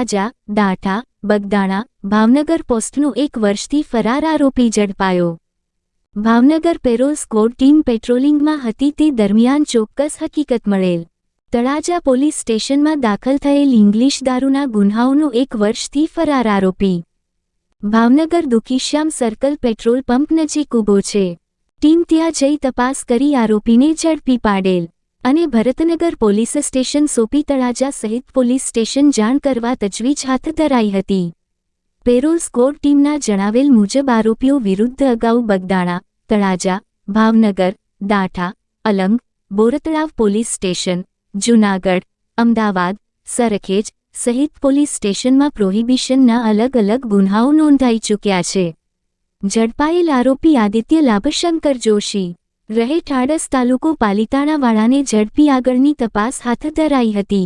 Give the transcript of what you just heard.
તળાજા, દાઠા, બગદાણા, ભાવનગર પોસ્ટનો 1 વર્ષથી ફરાર આરોપી ઝડપાયો। ભાવનગર પેરોલ સ્ક્વોડ ટીમ પેટ્રોલિંગમાં હતી તે દરમિયાન ચોક્કસ હકીકત મળેલ। તળાજા પોલીસ સ્ટેશનમાં દાખલ થયેલ ઇંગ્લિશ દારૂના ગુન્હાઓનો 1 વર્ષથી ફરાર આરોપી ભાવનગર દુખીશ્યામ સર્કલ પેટ્રોલ પંપ નજીક ઊભો છે। ટીમ ત્યાં જઈ તપાસ કરી આરોપીને ઝડપી પાડેલ અને ભરતનગર પોલીસ સ્ટેશન સોંપી તળાજા સહિત પોલીસ સ્ટેશન જાણ કરવા તજવીજ હાથ ધરાઈ હતી। પેરોલ સ્ક્વોડ ટીમના જણાવેલ મુજબ આરોપીઓ વિરુદ્ધ અગાઉ બગદાણા, તળાજા, ભાવનગર, દાઠા, અલંગ, બોરતળાવ પોલીસ સ્ટેશન, જૂનાગઢ, અમદાવાદ, સરખેજ સહિત પોલીસ સ્ટેશનમાં પ્રોહિબિશનના અલગ અલગ ગુન્હાઓ નોંધાઈ ચૂક્યા છે। ઝડપાયેલ આરોપી આદિત્ય લાભશંકર જોશી રહે ઠાડસ તાલુકો પાલિતાણાવાળાને ઝડપી આગળની તપાસ હાથ ધરાઈ હતી।